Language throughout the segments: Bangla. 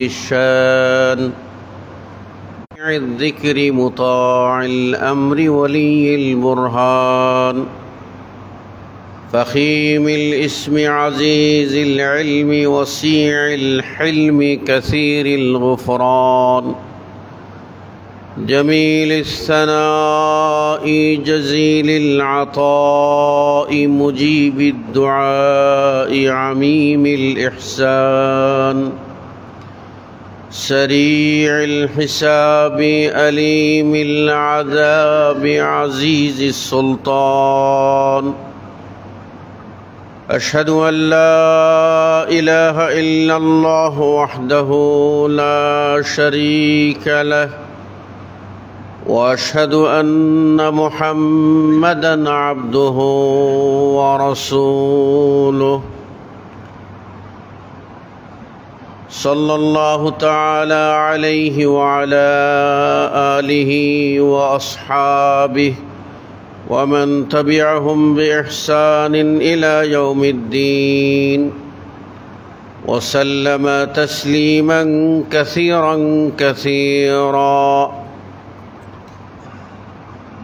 الشان الذكر مطاع الأمر ولي البرهان فخيم الاسم عزيز العلم وسيع الحلم كثير الغفران جميل الثناء جزيل العطاء مجيب الدعاء عميم الإحسان سريع الحساب أليم العذاب عزيز السلطان أشهد أن لا إله إلا الله وحده لا شريك له وأشهد أن محمدًا عبده ورسوله صلى الله تعالى عليه وعلى آله وأصحابه ومن تبعهم بإحسان إلى يوم الدين وسلم تسليمًا كثيرًا كثيرًا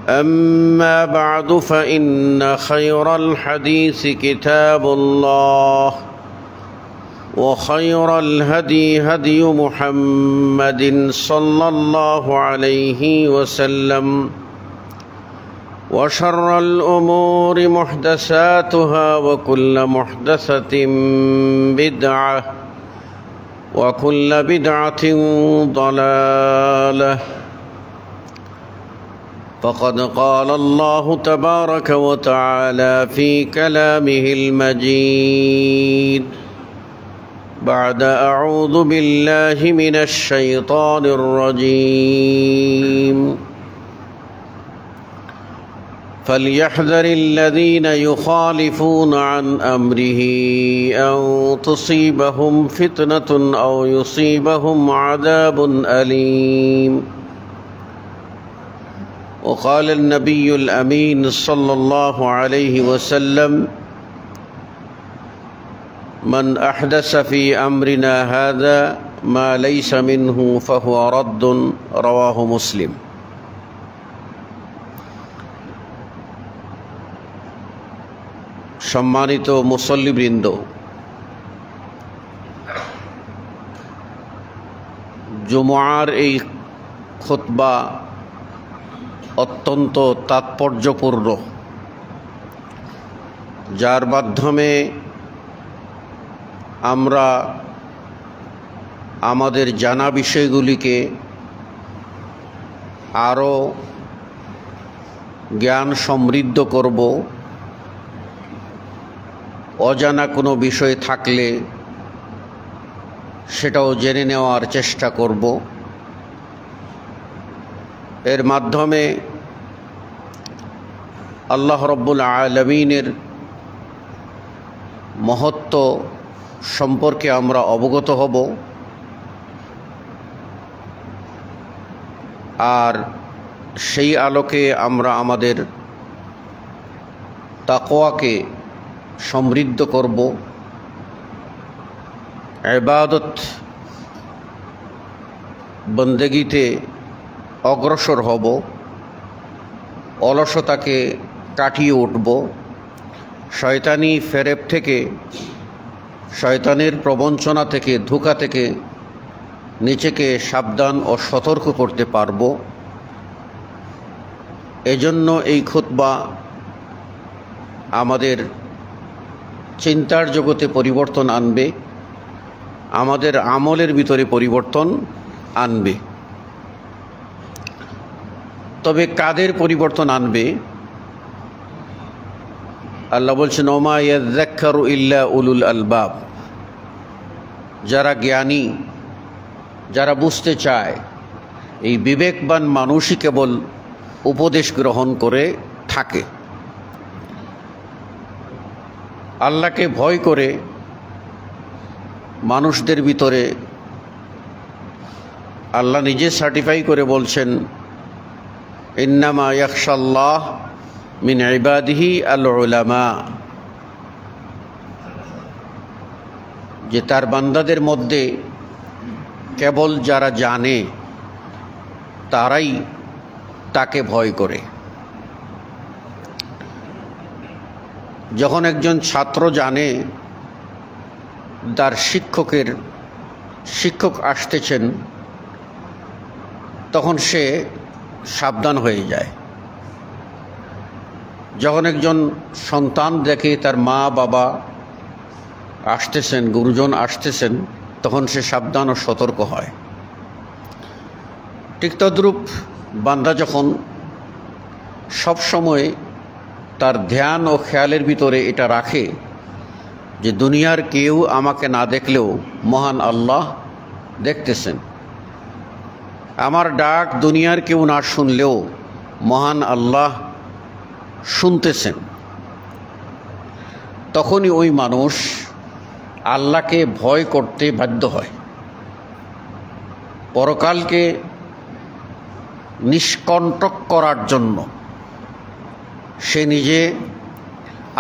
أما بعد فإن خير الحديث كتاب الله وخير الهدي هدي محمد صلى الله عليه وسلم وشر الأمور محدثاتها وكل محدثة بدعة وكل بدعة ضلالة فقد قال الله تبارك وتعالى في كلامه المجيد بعد أعوذ بالله من الشيطان الرجيم فليحذر الذين يخالفون عن أمره أن تصيبهم فتنة أو يصيبهم عذاب أليم وقال النبي الأمين صلى الله عليه وسلم من أحدث في أمرنا هذا ما ليس منه فهو رد رواه مسلم সম্মানিত মুসল্লিবৃন্দ, জুমআর এই খুতবা অত্যন্ত তাৎপর্যপূর্ণ, যার মাধ্যমে আমরা আমাদের জানা বিষয়গুলিকে আরও জ্ঞান সমৃদ্ধ করব। অজানা কোনো বিষয় থাকলে সেটাও জেনে নেওয়ার চেষ্টা করব। এর মাধ্যমে আল্লাহ রব্বুল আলামিনের মহত্ব সম্পর্কে আমরা অবগত হব, আর সেই আলোকে আমরা আমাদের তাকওয়াকে সমৃদ্ধ করব, ইবাদত বন্দেগীতে অগ্রসর হব, অলসতাকে কাটিয়ে উঠব, শয়তানি ফেরেব থেকে, শয়তানের প্রবঞ্চনা থেকে, ধোঁকা থেকে নিজেকে সাবধান ও সতর্ক করতে পারব। এজন্য এই খুতবা আমাদের চিন্তার জগতে পরিবর্তন আনবে, আমাদের আমলের ভিতরে পরিবর্তন আনবে। তবে কাদের পরিবর্তন আনবে? আল্লাহ বলছেন ওমা ইয়াযাক্কারু ইল্লা উলুল আলবাব। যারা জ্ঞানী, যারা বুঝতে চায়, এই বিবেকবান মানুষই কেবল উপদেশ গ্রহণ করে থাকে। আল্লাহকে ভয় করে মানুষদের ভিতরে আল্লাহ নিজে সার্টিফাই করে বলছেন ইন্নামা ইয়াখশাল্লাহ মিন ইবাদিহি আল উলামা, যে তার বান্দাদের মধ্যে কেবল যারা জানে তারাই তাকে ভয় করে। যখন একজন ছাত্র জানে তার শিক্ষক আসতেছেন, তখন সে সাবধান হয়ে যায়। যখন একজন সন্তান দেখে তার মা বাবা আসতেছেন, গুরুজন আসতেছেন, তখন সে সাবধান ও সতর্ক হয়। ঠিক তদ্রূপ বান্দা যখন সব সময় তার ধ্যান ও খেয়ালের ভিতরে এটা রাখে যে দুনিয়ার কেউ আমাকে না দেখলেও মহান আল্লাহ দেখতেছেন, আমার ডাক দুনিয়ার কেউ না শুনলেও মহান আল্লাহ শুনতেছেন, তখনই ওই মানুষ আল্লাহকে ভয় করতে বাধ্য হয়। পরকালকে নিষ্কণ্টক করার জন্য সে নিজে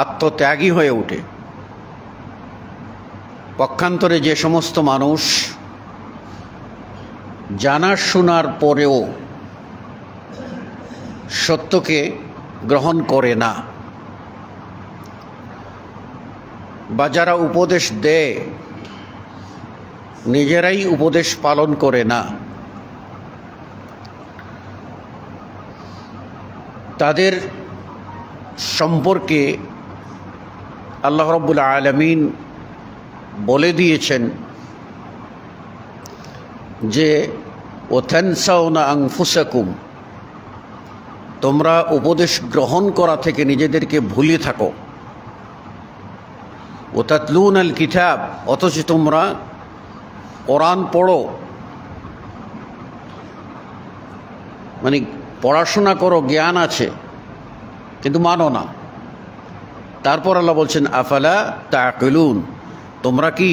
আত্মত্যাগী হয়ে ওঠে। পক্ষান্তরে যে সমস্ত মানুষ জানা শোনার পরেও সত্যকে গ্রহণ করে না, বা যারা উপদেশ দেয় নিজেরাই উপদেশ পালন করে না, তাদের সম্পর্কে আল্লাহ রাব্বুল আলামিন বলে দিয়েছেন যে ওয়াতানসাউনা আনফুসাকুম, তোমরা উপদেশ গ্রহণ করা থেকে নিজেদেরকে ভুলে থাকো। ওয়াতাতলুনাল কিতাব, অথচ তোমরা কোরআন পড়ো, মানে পড়াশোনা করো, জ্ঞান আছে, কিন্তু মানো না। তারপর আল্লাহ বলছেন আফালা তাকিলুন, তোমরা কি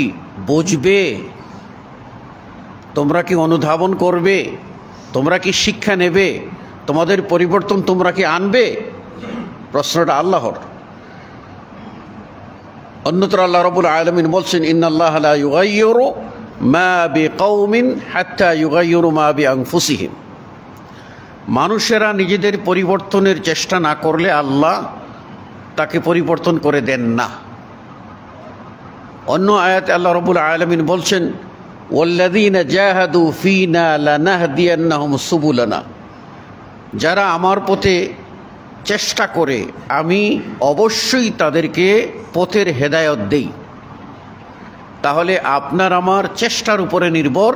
বুঝবে, তোমরা কি অনুধাবন করবে, তোমরা কি শিক্ষা নেবে, তোমাদের পরিবর্তন তোমরা কি আনবে? প্রশ্নটা আল্লাহর। অন্যত্র আল্লাহ রাব্বুল আলামিন বলছেন ইন্নাল্লাহা লা ইউগাইয়িরু মা বিকাউমিন হাত্তা ইউগাইয়িরু মা বিআনফুসিহিম, মানুষেরা নিজেদের পরিবর্তনের চেষ্টা না করলে আল্লাহ তাকে পরিবর্তন করে দেন না। অন্য আয়াতে আল্লাহ রাব্বুল আলামিন বলছেন ওয়াল্লাযীনা জাহাদু ফীনা লানাহদিয়ান্নাহুম সুবুলানা, যারা আমার পথে চেষ্টা করে আমি অবশ্যই তাদেরকে পথের হেদায়েত দেই। তাহলে আপনার আমার চেষ্টার উপরে নির্ভর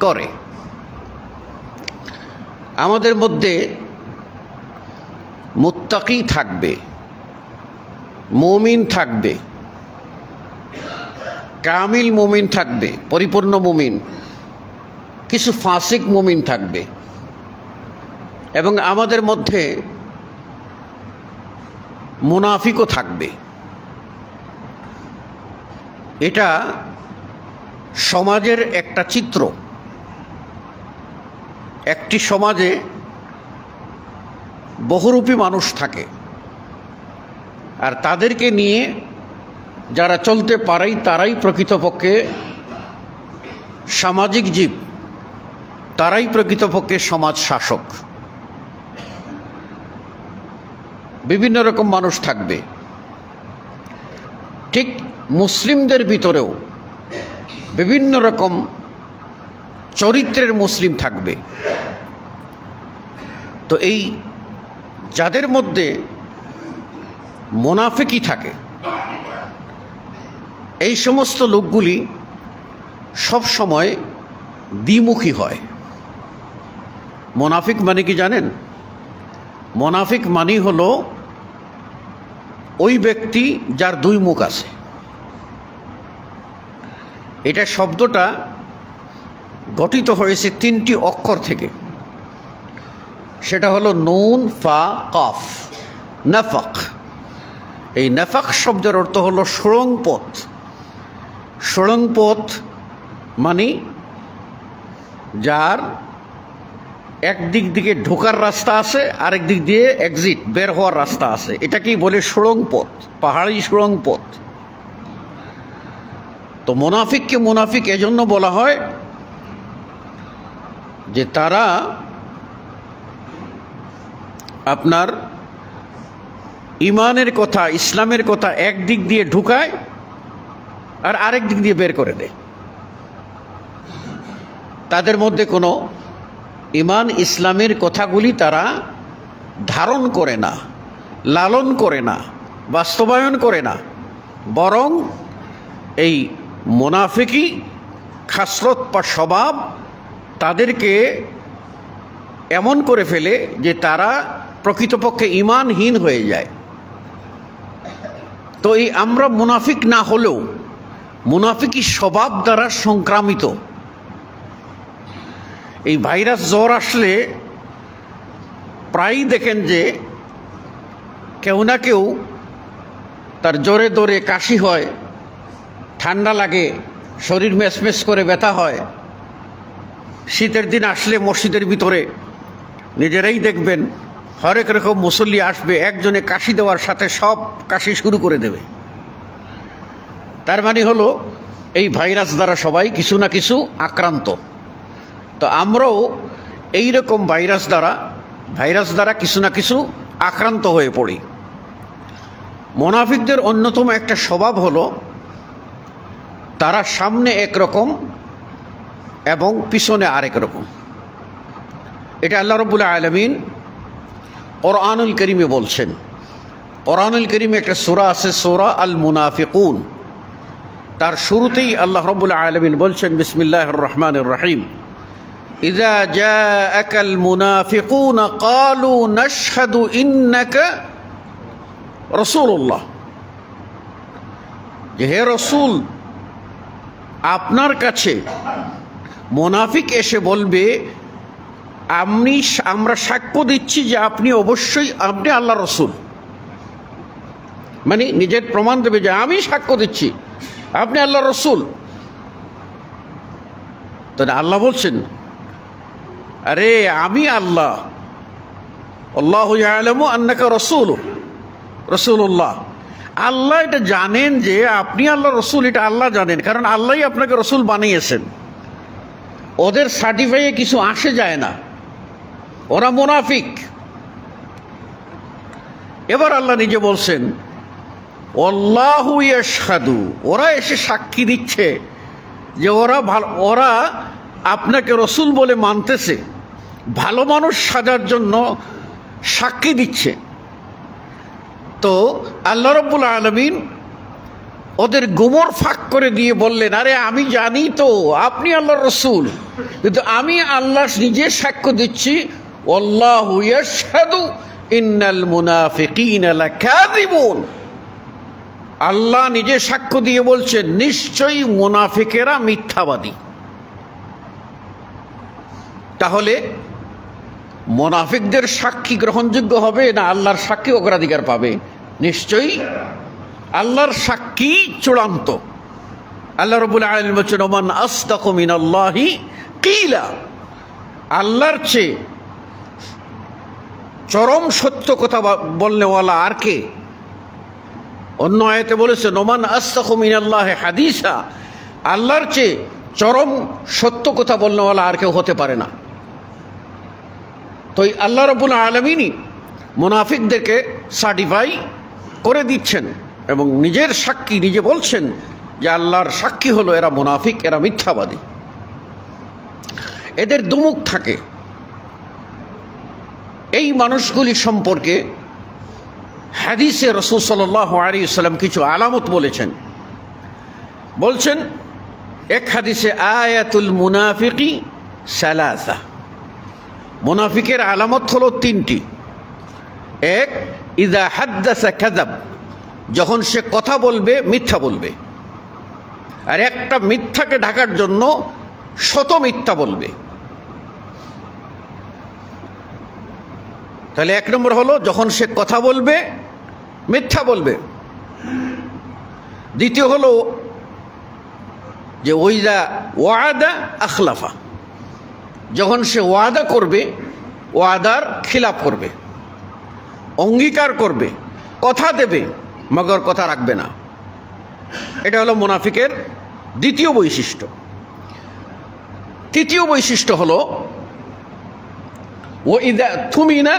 করে। আমাদের মধ্যে মুত্তাকি থাকবে, মুমিন থাকবে, কামিল মুমিন থাকবে, পরিপূর্ণ মুমিন, কিছু ফাসিক মুমিন থাকবে, এবং আমাদের মধ্যে মুনাফিকও থাকবে। এটা সমাজের একটা চিত্র। একটি সমাজে বহুরূপী মানুষ থাকে, আর তাদেরকে নিয়ে যারা চলতে পারে তারাই প্রকৃতপক্ষে সামাজিক জীব, তারাই প্রকৃতপক্ষে সমাজ শাসক। বিভিন্ন রকম মানুষ থাকবে। ঠিক মুসলিমদের ভিতরেও বিভিন্ন রকম চরিত্রের মুসলিম থাকবে। তো এই যাদের মধ্যে মুনাফিকি থাকে, এই সমস্ত লোকগুলি সব সময় দ্বিমুখী হয়। মুনাফিক মানে কি জানেন? মুনাফিক মানে হলো ওই ব্যক্তি যার দুই মুখ আছে। এটা শব্দটা গঠিত হয়েছে তিনটি অক্ষর থেকে। সেটা হলো নুন, ফা, কফ, নাফাক। এই নাফাক শব্দের অর্থ হলো সুড়ঙ্গ পথ। সুড়ঙ্গ পথ মানে যার এক দিক দিকে ঢোকার রাস্তা আছে, আরেক দিক দিয়ে এক্সিট বের হওয়ার রাস্তা আছে। এটাকেই বলে সুড়ঙ্গ পথ, পাহাড়ি সুড়ঙ্গ পথ। তো মুনাফিককে মুনাফিক এজন্য বলা হয় যে তারা আপনার ইমানের কথা, ইসলামের কথা এক দিক দিয়ে ঢুকায় আর আরেক দিক দিয়ে বের করে দেয়। তাদের মধ্যে কোনো ইমান ইসলামের কথাগুলি তারা ধারণ করে না, লালন করে না, বাস্তবায়ন করে না, বরং এই মুনাফিকি খাসলত বা স্বভাব তাদেরকে এমন করে ফেলে যে তারা প্রকৃতপক্ষে ঈমানহীন হয়ে যায়। তো এই আমরা মুনাফিক না হলেও মুনাফিকি স্বভাব দ্বারা সংক্রামিত। এই ভাইরাস জ্বর আসলে প্রায়ই দেখেন যে কেউ না কেউ তার জোরে দোরে কাশি হয়, ঠান্ডা লাগে, শরীর মেসমেস করে ব্যথা হয়। শীতের দিন আসলে মসজিদের ভিতরে নিজেরাই দেখবেন হরেক রকম মুসল্লি আসবে, একজনে কাশি দেওয়ার সাথে সব কাশি শুরু করে দেবে। তার মানে হলো এই ভাইরাস দ্বারা সবাই কিছু না কিছু আক্রান্ত। তো আমরাও এই রকম ভাইরাস দ্বারা কিছু না কিছু আক্রান্ত হয়ে পড়ি। মুনাফিকদের অন্যতম একটা স্বভাব হলো তারা সামনে একরকম এবং পিছনে আরেক রকম। এটা আল্লাহ রাব্বুল আলামিন কোরআনুল কারীমে বলছেন। কোরআনুল কারীমে একটা সূরা আছে, সূরা আল মুনাফিকুন। তার শুরুতেই আল্লাহ রাব্বুল আলামিন বলছেন, বিসমিল্লাহির রহমানির রহিম, ইযা জাআকাল মুনাফিকুন ক্বালু নাশহাদু ইন্নাকা রাসূলুল্লাহ। যে হে রাসূল, আপনার কাছে মুনাফিক এসে বলবে আমরা সাক্ষ্য দিচ্ছি যে আপনি অবশ্যই আল্লাহ রসুল। মানে নিজের প্রমাণ দেবে যে আমি সাক্ষ্য দিচ্ছি আপনি আল্লাহ রসুল। তাহলে আল্লাহ বলছেন, আরে আমি আল্লাহ, আল্লাহু ইয়ালামু আন্নাকা রাসূলুল্লাহ। আল্লাহ এটা জানেন যে আপনি আল্লাহ রসুল, এটা আল্লাহ জানেন, কারণ আল্লাহই আপনাকে রসুল বানিয়েছেন। ওদের সার্টিফাইয়ে কিছু আসে যায় না, ওরা মুনাফিক। এবার আল্লাহ নিজে বলছেন, আল্লাহু ইয়াশহাদু, ওরা এসে সাক্ষী দিচ্ছে যে ওরা আপনাকে রসুল বলে মানতেছে, ভালো মানুষ সাজার জন্য সাক্ষী দিচ্ছে। তো আল্লাহ রাব্বুল আলামিন ওদের গোমর ফাঁক করে দিয়ে বললেন, আরে আমি জানি তো আপনি আল্লাহর রসুল, কিন্তু আমি আল্লাহ নিজে সাক্ষ্য দিচ্ছি, আল্লাহু ইয়াশহাদু ইন্নাল মুনাফিকিনা লাকাযিবুন। আল্লাহ নিজে সাক্ষ্য দিয়ে বলছেন নিশ্চয়ই মুনাফিকেরা মিথ্যাবাদী। তাহলে মুনাফিকদের সাক্ষী গ্রহণযোগ্য হবে না আল্লাহর সাক্ষী অগ্রাধিকার পাবে? নিশ্চয়ই আল্লাহর সাক্ষী চূড়ান্ত। আল্লাহ রাব্বুল আলামিন বলেন, ওমান আসদাকু মিনাল্লাহি কিলা। আল্লাহর চেয়ে চরম সত্য কথা বলনেওয়ালা আর কে? অন্য আয়াতে বলেছে, ওমান আসদাকু মিনাল্লাহি হাদিসা। আল্লাহর চেয়ে চরম সত্য কথা বলনেওয়ালা আর কেউ হতে পারে না। তো আল্লাহ রাব্বুল আলামিনই মুনাফিকদেরকে সার্টিফাই করে দিচ্ছেন এবং নিজের সাক্ষী নিজে বলছেন যে আল্লাহর সাক্ষী হলো এরা মুনাফিক, এরা মিথ্যাবাদী। এদের দুমুখ থাকে। এই মানুষগুলি সম্পর্কে হাদিসে রাসূল সাল্লাল্লাহু আলাইহি ওয়াসাল্লাম কিছু আলামত বলছেন। এক হাদিসে, আয়াতুল মুনাফিকি সালাসা, মুনাফিকের আলামত হলো তিনটি। এক, ইযা হাদ্দাসা কাযাব, যখন সে কথা বলবে মিথ্যা বলবে। আর একটা মিথ্যাকে ঢাকার জন্য শত মিথ্যা বলবে। তাহলে এক নম্বর হলো যখন সে কথা বলবে মিথ্যা বলবে। দ্বিতীয় হলো যে ওইদা ওয়াদা আখলাফা, যখন সে ওয়াদা করবে ওয়াদার খিলাফ করবে, অঙ্গীকার করবে, কথা দেবে মগর কথা রাখবে না। এটা হলো মুনাফিকের দ্বিতীয় বৈশিষ্ট্য। তৃতীয় বৈশিষ্ট্য হলো ও ইদা তুমিনা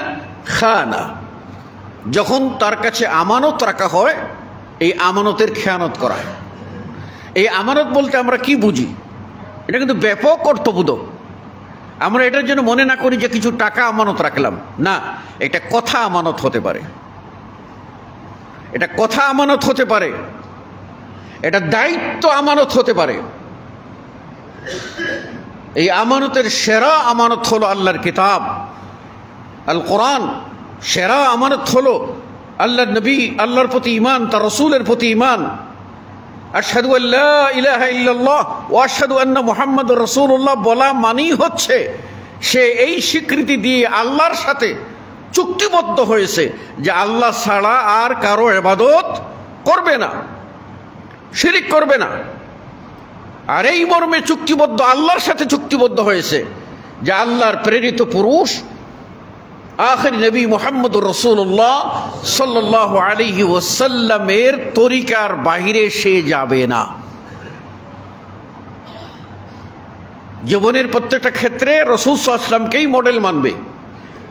খানা, যখন তার কাছে আমানত রাখা হয় এই আমানতের খেয়ানত করা। এই আমানত বলতে আমরা কি বুঝি? এটা কিন্তু ব্যাপক অর্থবোধক। আমরা এটার জন্য মনে না করি যে কিছু টাকা আমানত রাখলাম, না, এটা কথা আমানত হতে পারে, এটা কথা আমানত হতে পারে, এটা দায়িত্ব আমানত হতে পারে। এই আমানতের সেরা আমানত হলো আল্লাহর কিতাব আল কোরআন, সেরা আমানত হলো আল্লাহর নবী, আল্লাহর প্রতি ঈমান, তার রাসূলের প্রতি ঈমান। আশহাদু আল্লা ইলাহা ইল্লাল্লাহ ওয়া আশহাদু আন্না মুহাম্মাদুর রাসূলুল্লাহ বলা মানেই হচ্ছে সে এই স্বীকৃতি দিয়ে আল্লাহর সাথে চুক্তিবদ্ধ হয়েছে যে আল্লাহ ছাড়া আর কারো ইবাদত করবে না, শিরিক করবে না। আর এই মর্মে চুক্তিবদ্ধ, আল্লাহর সাথে চুক্তিবদ্ধ হয়েছে যে আল্লাহর প্রেরিত পুরুষ আখির নবী মুহাম্মদুর রাসূলুল্লাহ সাল্লাল্লাহু আলাইহি ওয়াসাল্লামের তরিকার বাহিরে সে যাবে না। জীবনের প্রত্যেকটা ক্ষেত্রে রাসূল সাল্লাল্লাহু আলাইহি ওয়াসাল্লামকেই মডেল মানবে,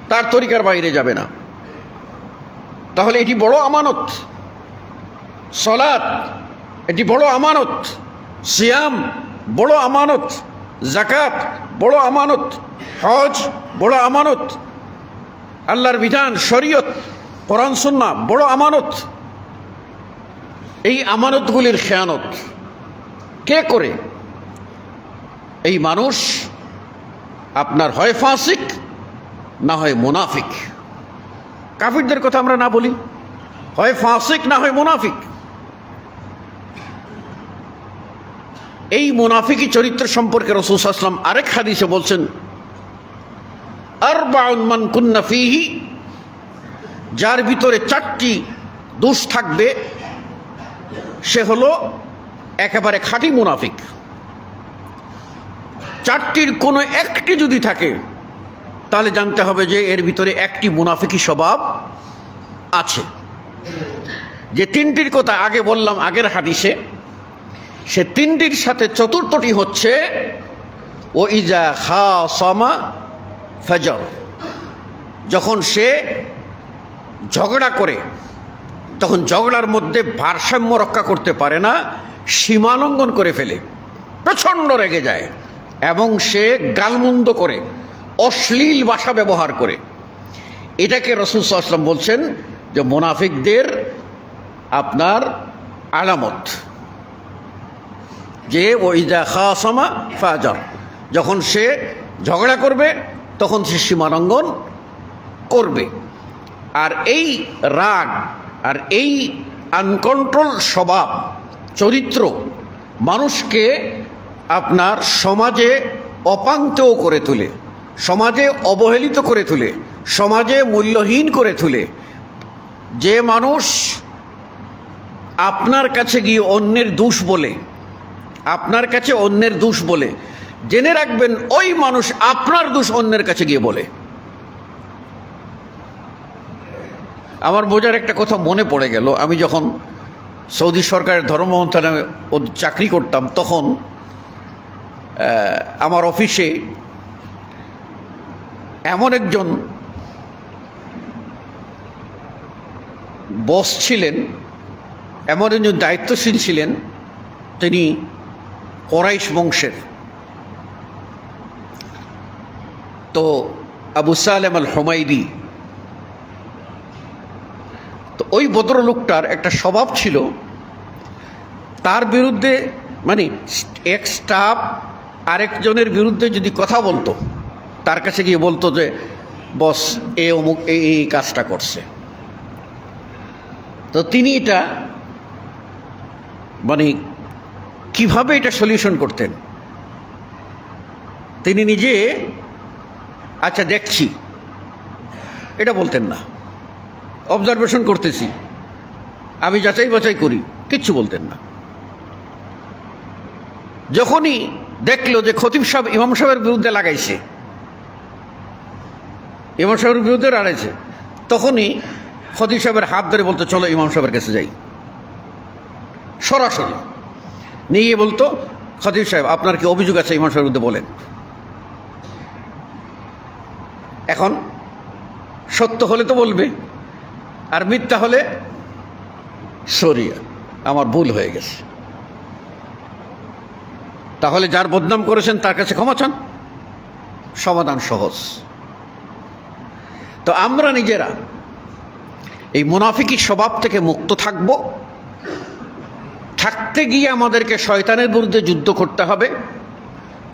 তার তরিকার বাইরে যাবে না। তাহলে এটি বড় আমানত। সালাত এটি বড় আমানত, সিয়াম বড় আমানত, যাকাত বড় আমানত, হজ বড় আমানত, আল্লাহর বিধান, শরীয়ত, কোরআন সুন্নাহ বড় আমানত। এই আমানতগুলির খেয়ানত কে করে? এই মানুষ আপনার হয় ফাসিক না হয় মুনাফিক। কাফিরদের কথা আমরা না বলি, হয় ফাসিক না হয় মুনাফিক। এই মুনাফিকি চরিত্র সম্পর্কে রাসূল সাল্লাল্লাহু আলাইহি ওয়াসাল্লাম আরেক হাদিসে বলছেন, আরবাউন মান কুন্না ফীহি, যার ভিতরে 4টি দোষ থাকবে সে হলো একেবারে খাঁটি মুনাফিক। 4টির কোনো একটি যদি থাকে তাহলে জানতে হবে যে এর ভিতরে একটি মুনাফিকি স্বভাব আছে। যে 3টির কথা আগে বললাম আগের হাদিসে, সে 3টির সাথে 4র্থটি হচ্ছে ও ইজা খাসামা ফাজর, যখন সে ঝগড়া করে তখন ঝগড়ার মধ্যে ভারসাম্য রক্ষা করতে পারে না, সীমালঙ্ঘন করে ফেলে, প্রচণ্ড রেগে যায় এবং সে গালমন্দ করে, অশ্লীল ভাষা ব্যবহার করে। এটাকে রাসূল সাল্লাল্লাহু আলাইহি ওয়াসাল্লাম বলছেন যে মুনাফিকদের আপনার আলামত, যে ওইদা খাসামা ফাজার, যখন সে ঝগড়া করবে তখন সে সীমালঙ্ঘন করবে। আর এই রাগ আর এই আনকন্ট্রোল স্বভাব চরিত্র মানুষকে আপনার সমাজে অপাঙ্ক্তেয় করে তোলে, সমাজে অবহেলিত করে তোলে, সমাজে মূল্যহীন করে তোলে। যে মানুষ আপনার কাছে গিয়ে অন্যের দোষ বলে, আপনার কাছে অন্যের দোষ বলে, জেনে রাখবেন ওই মানুষ আপনার দোষ অন্যের কাছে গিয়ে বলে। আমার বোঝার একটা কথা মনে পড়ে গেল, আমি যখন সৌদি সরকারের ধর্ম মন্ত্রণালয়ে চাকরি করতাম তখন আমার অফিসে এমন একজন বস ছিলেন, এমন একজন দায়িত্বশীল ছিলেন, তিনি কুরাইশ বংশের। তো আবু সালেম আল হুমাইদি, তো ওই ভদ্রলোকটার একটা স্বভাব ছিল, তার বিরুদ্ধে মানে এক স্টাফ আরেকজনের বিরুদ্ধে যদি কথা বলতো তার কাছে গিয়ে বলতো যে বস এ অমুক এই কাজটা করছে। তো তিনি এটা মানে কিভাবে এটা সলিউশন করতেন, তিনি নিজে আচ্ছা দেখছি এটা বলতেন না, অবজারভেশন করতেছি, আমি যাচাই বাছাই করি, কিচ্ছু বলতেন না। যখনই দেখলো যে খতিব সাহেব ইমাম সাহেবের বিরুদ্ধে লাগাইছে, ইমাম সাহেবের বিরুদ্ধে লড়াইছে, তখনই খতিব সাহেবের হাত ধরে বলতো চলো ইমাম সাহেবের কাছে যাই। সরাসরি নিয়ে বলতো খতিব সাহেব আপনার কি অভিযোগ আছে ইমাম সাহেবের বিরুদ্ধে বলেন। এখন সত্য হলে তো বলবে, আর মিথ্যা হলে সরি আমার ভুল হয়ে গেছে। তাহলে যার বদনাম করেছেন তার কাছে ক্ষমা চান, সমাধান সহজ। তো আমরা নিজেরা এই মুনাফিকি স্বভাব থেকে মুক্ত থাকব। থাকতে গিয়ে আমাদেরকে শয়তানের বিরুদ্ধে যুদ্ধ করতে হবে,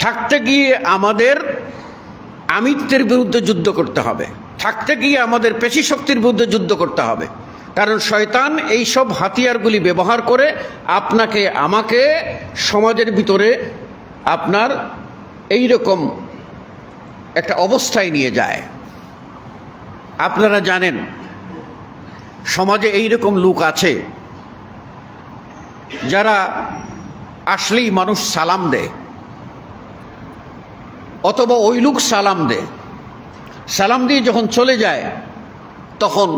থাকতে গিয়ে আমাদের আমিত্বের বিরুদ্ধে যুদ্ধ করতে হবে, থাকতে গিয়ে আমাদের পেশি শক্তির বিরুদ্ধে যুদ্ধ করতে হবে। কারণ শয়তান এই সব হাতিয়ারগুলি ব্যবহার করে আপনাকে আমাকে সমাজের ভিতরে আপনার এই রকম একটা অবস্থায় নিয়ে যায়। আপনারা জানেন সমাজে এই রকম লোক আছে যারা আসলেই মানুষ সালাম দেয়, অথবা ওই লোক সালাম দেয়, সালাম দিয়ে যখন চলে যায় তখন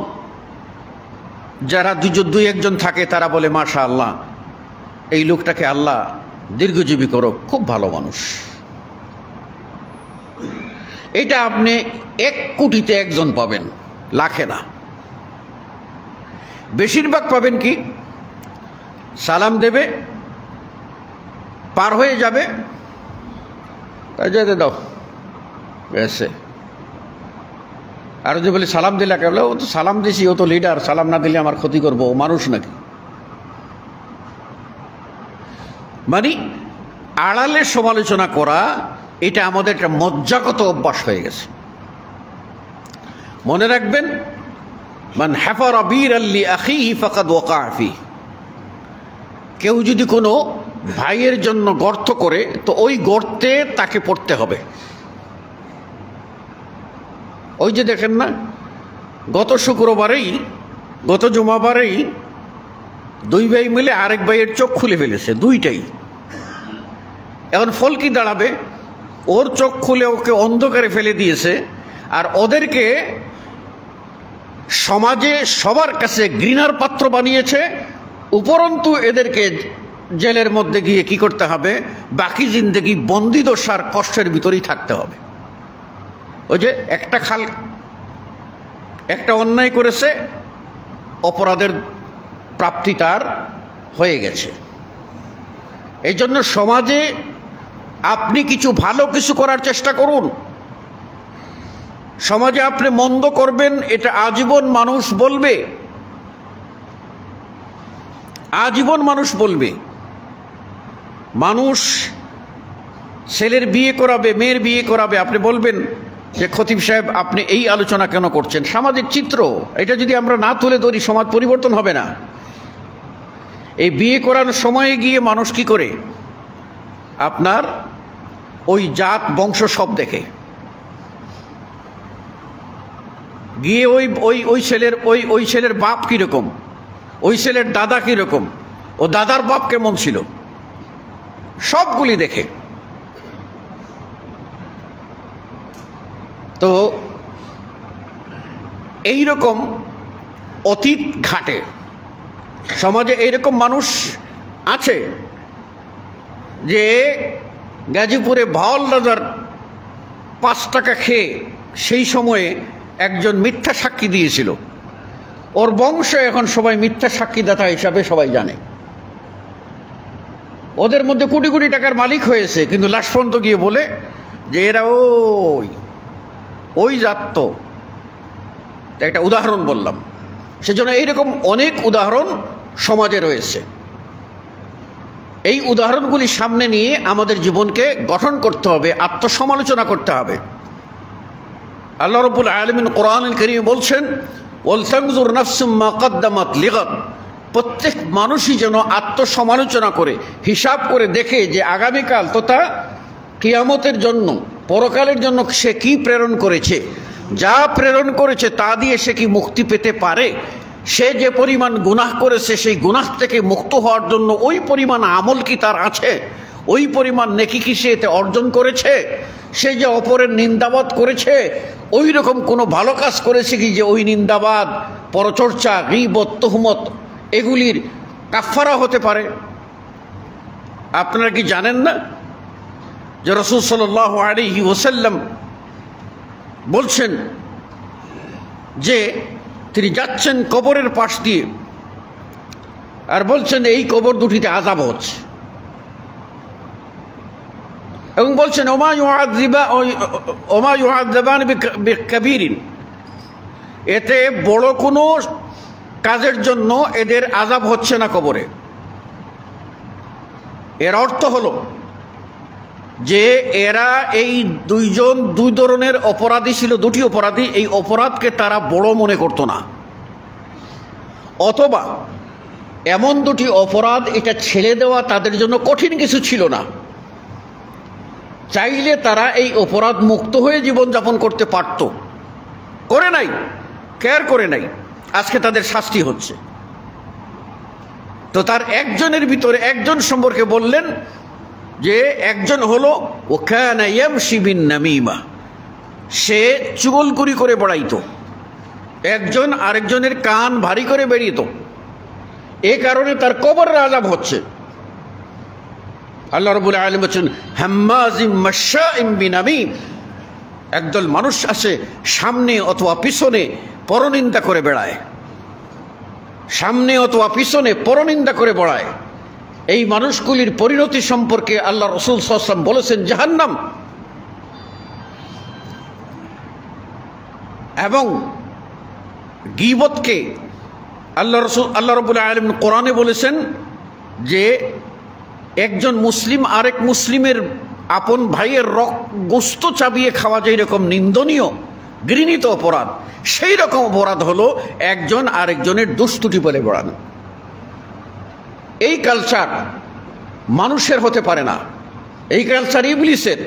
যারা দুই একজন থাকে তারা বলে মাশাআল্লাহ, এই লোকটাকে আল্লাহ দীর্ঘজীবী করো, খুব ভালো মানুষ। এটা আপনি 1 কোটিতে একজন পাবেন, লাখে না। বেশিরভাগ পাবেন কি সালাম দেবে, পার হয়ে যাবে, তাই যেতে দাও এসে। আর যে বলে সালাম দিলে কেবল, ও তো সালাম দিছি, ও তো লিডার, সালাম না দিলে আমার ক্ষতি করবো, ও মানুষ নাকি? মানে আড়ালে সমালোচনা করা এটা আমাদের একটা মজ্জাগত অভ্যাস হয়ে গেছে। মনে রাখবেন, মান হাফারা বীরান লিআখিহি ফাকাদ ওয়াকা ফিহি। কেউ যদি কোনো ভাইয়ের জন্য গর্ত করে তো ওই গর্তে তাকে পড়তে হবে। ওই যে দেখেন না, গত শুক্রবারেই, গত জুমাবারেই 2 ভাই মিলে আরেক ভাইয়ের চোখ খুলে ফেলেছে, দুইটাই। এখন ফল কি দাঁড়াবে? ওর চোখ খুলে ওকে অন্ধকারে ফেলে দিয়েছে, আর ওদেরকে সমাজে সবার কাছে ঘৃণার পাত্র বানিয়েছে। উপরন্তু এদেরকে জেলের মধ্যে গিয়ে কি করতে হবে? বাকি জিন্দেগি বন্দিদশার কষ্টের ভিতরেই থাকতে হবে। ওই যে একটা অন্যায় করেছে, অপরাধের প্রাপ্তি তার হয়ে গেছে। এই জন্য সমাজে আপনি কিছু ভালো কিছু করার চেষ্টা করুন। সমাজে আপনি মন্দ করবেন, এটা আজীবন মানুষ বলবে, আজীবন মানুষ বলবে। মানুষ ছেলের বিয়ে করাবে, মেয়ের বিয়ে করাবে, আপনি বলবেন যে খতিব সাহেব আপনি এই আলোচনা কেন করছেন? সামাজিক চিত্র, এটা যদি আমরা না তুলে ধরি সমাজ পরিবর্তন হবে না। এই বিয়ে করানোর সময়ে গিয়ে মানুষ কি করে? আপনার ওই জাত বংশ সব দেখে গিয়ে ওই ছেলের বাপ কিরকম, ওই ছেলের দাদা কিরকম, ও দাদার বাপ কেমন ছিল, সবগুলি দেখে। তো এই রকম অতীত ঘাটে সমাজে এইরকম মানুষ আছে যে গাজীপুরে ভাওয়াল রাজার 5 টাকা খেয়ে সেই সময়ে একজন মিথ্যা সাক্ষী দিয়েছিল। ওর বংশ এখন সবাই মিথ্যা সাক্ষীদাতা হিসাবে সবাই জানে। ওদের মধ্যে কোটি কোটি টাকার মালিক হয়েছে, কিন্তু লাস্ট পর্যন্ত গিয়ে বলে যে এরা ওই জাত। একটা উদাহরণ বললাম, সেজন্য এইরকম অনেক উদাহরণ সমাজে রয়েছে। এই উদাহরণগুলি সামনে নিয়ে আমাদের জীবনকে গঠন করতে হবে, আত্মসমালোচনা করতে হবে। আল্লাহ রাব্বুল আলামিন কোরআনুল কারীমে বলছেন, ওয়াল তানজুর নাফসুম মা কদ্দামাত লিগাদ। প্রত্যেক মানুষই যেন আত্মসমালোচনা করে, হিসাব করে দেখে যে আগামীকাল তথা কিয়ামতের জন্য, পরকালের জন্য সে কি প্রেরণ করেছে। যা প্রেরণ করেছে তা দিয়ে সে কি মুক্তি পেতে পারে? সে যে পরিমাণ গুনাহ করেছে সেই গুনাহ থেকে মুক্ত হওয়ার জন্য ওই পরিমাণ আমল কি তার আছে? ওই পরিমাণ নেকি কি সে এতে অর্জন করেছে? সে যে অপরের নিন্দাবাদ করেছে, ওই রকম কোনো ভালো কাজ করেছে কি যে ওই নিন্দাবাদ, পরচর্চা, গীবত, তুহমত এগুলির কাফফারা হতে পারে? আপনারা কি জানেন না যে রাসূল সাল্লাল্লাহু আলাইহি ওয়াসাল্লাম বলছেন যে তিনি যাচ্ছেন কবরের পাশ দিয়ে আর বলছেন এই কবর দুটিতে আযাব হচ্ছে, এবং বলছেন ওমা ইউআযাবান বিকাবীরিন, এতে বড় কোনো কাজের জন্য এদের আযাব হচ্ছে না কবরে। এর অর্থ হলো যে এরা এই দুই ধরনের অপরাধী ছিল, দুটি অপরাধী, এই অপরাধকে তারা বড় মনে করত না, অথবা এমন দুটি অপরাধ এটা ছেড়ে দেওয়া তাদের জন্য কঠিন কিছু ছিল না, চাইলে তারা এই অপরাধ মুক্ত হয়ে জীবনযাপন করতে পারত, করে নাই, কেয়ার করে নাই, আজকে তাদের শাস্তি হচ্ছে। তো তার একজনের ভিতরে একজন সম্পর্কে বললেন যে একজন হলো ওয়াকানা ইয়ামশি বিন নামিমা, সে চুগলখড়ি করে বেড়াইতো, একজন আরেকজনের কান ভারী করে বেরিয়েত, এ কারণে তার কবরের আযাব হচ্ছে। আল্লাহ রাব্বুল আলামিন বলেন হাম্মাজিম মাশাইম বিনামিম, একদল মানুষ আছে সামনে অথবা পিছনে পরনিন্দা করে বেড়ায়, সামনে অথবা পিছনে পরনিন্দা করে বেড়ায়। এই মানুষগুলির পরিণতি সম্পর্কে আল্লাহ রাসূল সাল্লাল্লাহু আলাইহি ওয়াসাল্লাম বলেছেন জাহান্নাম। এবং গীবতকে আল্লাহ রাব্বুল আলামিন কোরআনে বলেছেন যে একজন মুসলিম আরেক মুসলিমের আপন ভাইয়ের গোশত চাবিয়ে খাওয়া যেরকম নিন্দনীয় ঘৃণিত অপরাধ, সেই রকম অপরাধ হলো একজন আরেকজনের দুস্তুটি বলে বেড়ানো। এই কালচার মানুষের হতে পারে না, এই কালচার ইবলিসের,